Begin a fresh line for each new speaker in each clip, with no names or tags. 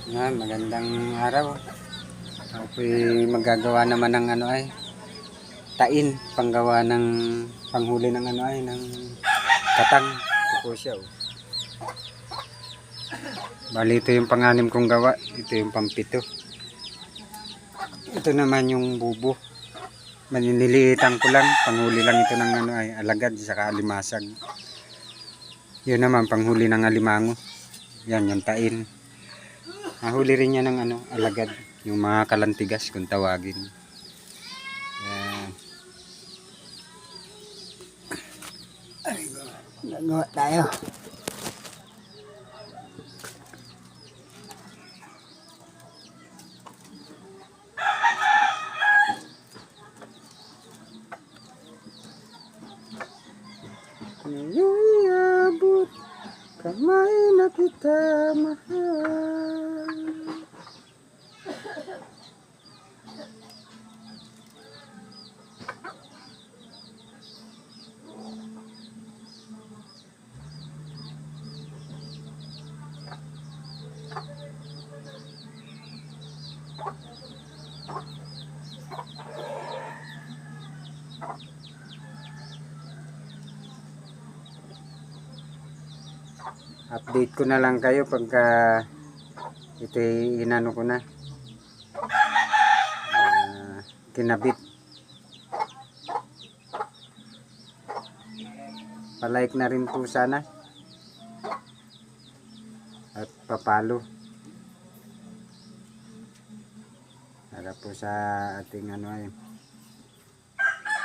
Yan, magandang araw. Ako'y magagawa naman ng tain, panggawa ng panghuli ng ng katang. Ito po siya. Oh. Bali ito yung panganim kong gawa. Ito yung pampito. Ito naman yung bubo. Manililiitan ko lang. Panghuli lang ito ng alagad saka alimasag. Yun naman panghuli ng alimango. Yan yung tain. Nahuli rin niya ng alagad, yung mga kalantigas kung tawagin. Yan. Gagawa tayo. Naiabot kamay na kita mahal. Update ko na lang kayo pagka ito inano ko na kinabit. Palike na rin po sana at papalo para po sa ating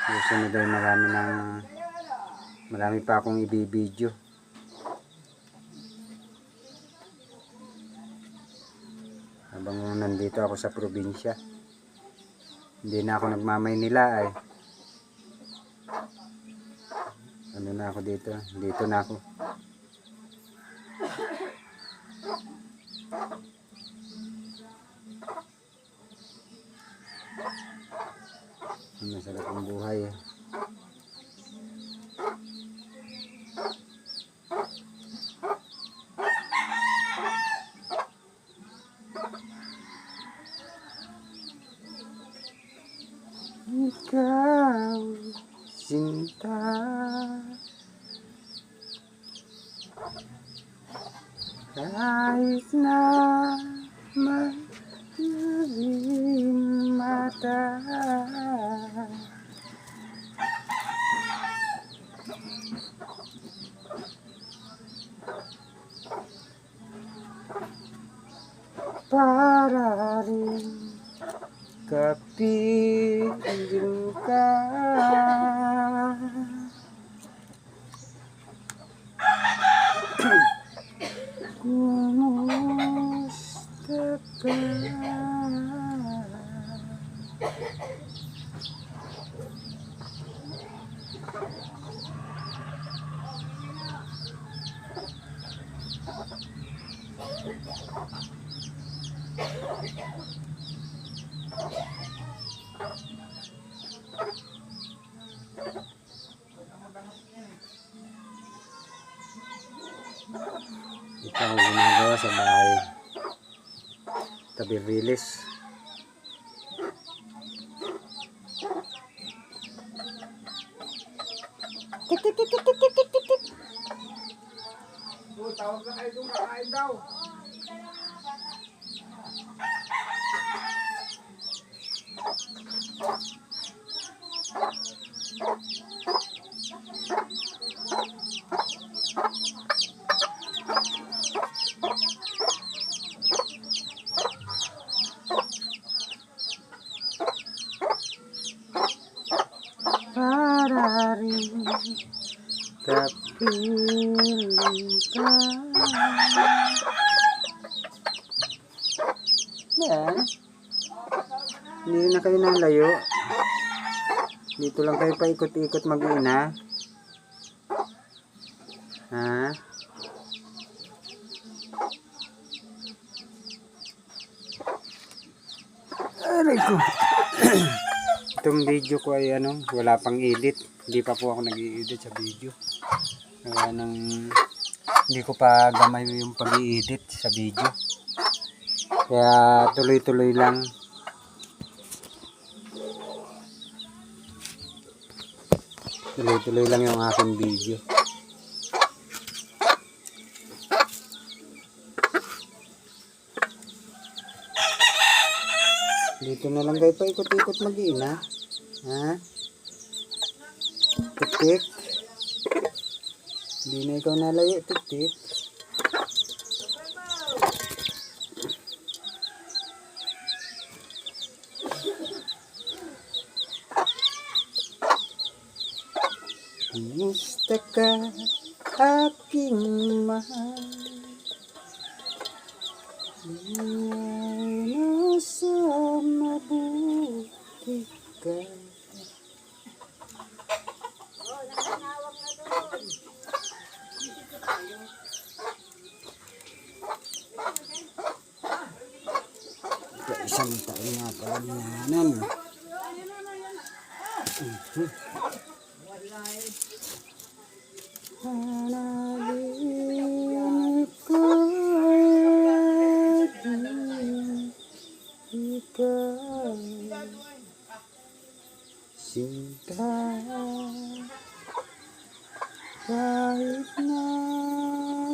susunod ay marami pa akong ibibideo. Habang nandito ako sa probinsya, hindi na ako nagmamaynila ay na ako dito na ako. Masarap ang buhay eh. Ikaw, sinta, kahit na madilim mata, para rin kapiling ka. Kumusta ka? Ito ang ginagawa sa bahay tabi rilis. Tawag na kayo kung kakain daw. Para rin kapiling ka. Yan. Hindi na kayo nalayo. Dito lang kayo paikot-ikot mag-ina. Ha? Aray ko. Itong video ko ay wala pang edit. Hindi pa po ako nag-i-edit sa video. Kaya hindi ko pa gamay yung pag-i-edit sa video. Kaya tuloy-tuloy lang. Tuloy-tuloy lang yung aking video. Dito na lang kayo pa ikot-ikot mag-ina. Ha? Tik-tik. Hindi na ikaw nalayo, tik-tik. Kumusta ka, aking mahal? Nasa mabuti ka. Isang taon na paglanan. Hanapin ko ikaw, sinta, kahit na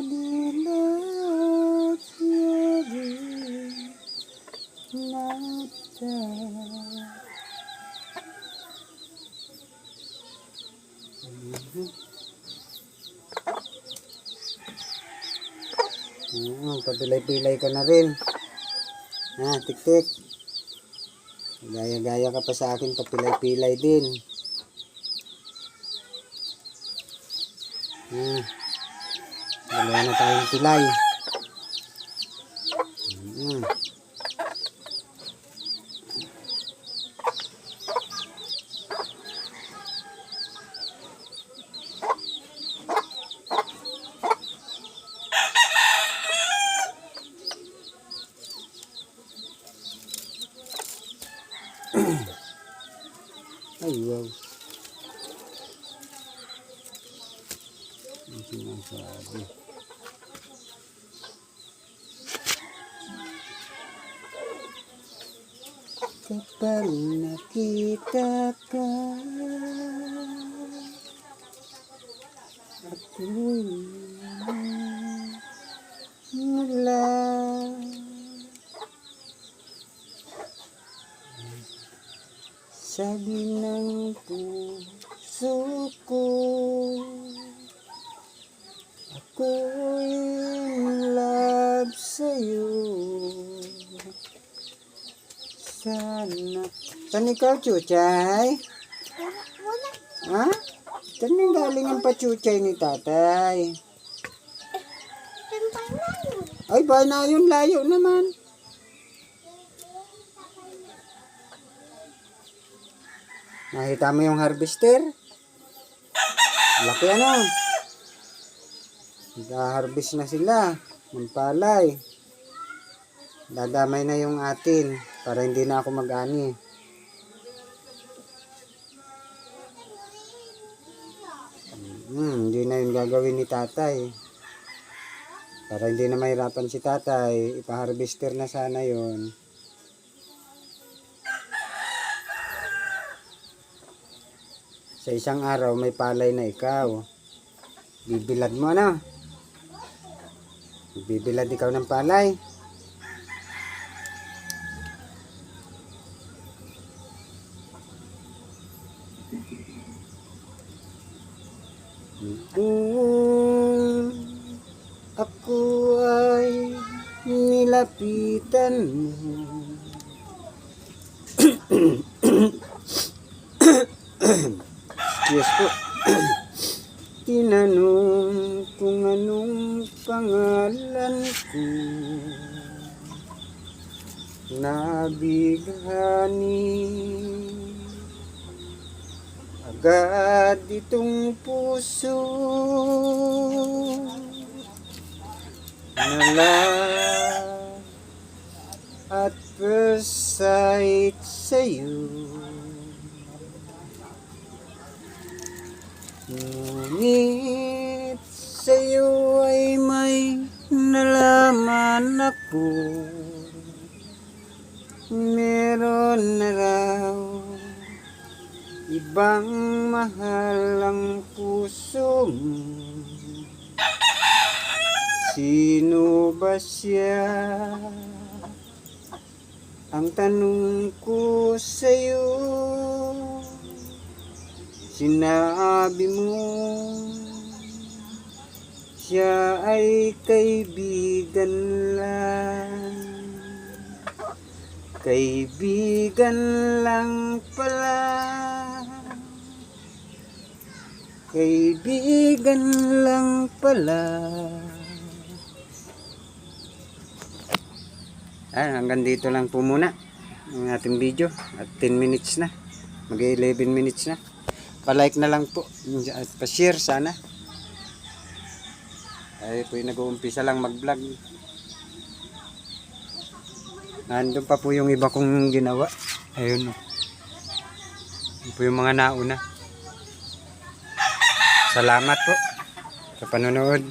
dilat yari mata. Papilay-pilay ka na rin. Ha, tik-tik. Gaya-gaya ka pa sa akin, papilay-pilay din. Dalawa na tayong pilay. Ay, wow. Ang sinasabi. Kapag nakita ka, ako'y wala. Sabi ng puso ko, ako'y in love sa'yo. Sana. Saan ikaw, Chuchay? Ha? Saan yung galing ang pachuchay ni tatay? Ay, ba na yun? Layo naman. Nakita mo yung harvester? Laki ano? Nag-harvest na sila ng palay. Dadamay na yung atin para hindi na ako mag-ani. Hindi na yung gagawin ni tatay. Para hindi na mahirapan si tatay, ipa-harvester na sana yun. Sa isang araw may palay na ikaw. Bibilad mo ano? Bibilad ikaw ng palay. Kung ako ay nilapitan mo, yes po. Tinanong kung anong pangalan ko, nabighani agad itong puso, nala at first sight sa'yo. Ngunit sa'yo ay may nalaman ako, meron na raw ibang mahal ang puso mo. Sino ba siya? Ang tanong ko sa'yo, sinabi mo siya ay kaibigan lang. Kaibigan lang pala. Kaibigan lang pala. Hanggang dito lang po muna ang ating video. At 10 minutes na. Mag-11 minutes na. Pa-like na lang po. At pa-share sana. Ay po yung nag-uumpisa lang mag-vlog. Nandun pa po yung iba kong ginawa. Ayun o. Yun po yung mga nauna. Salamat po sa panonood.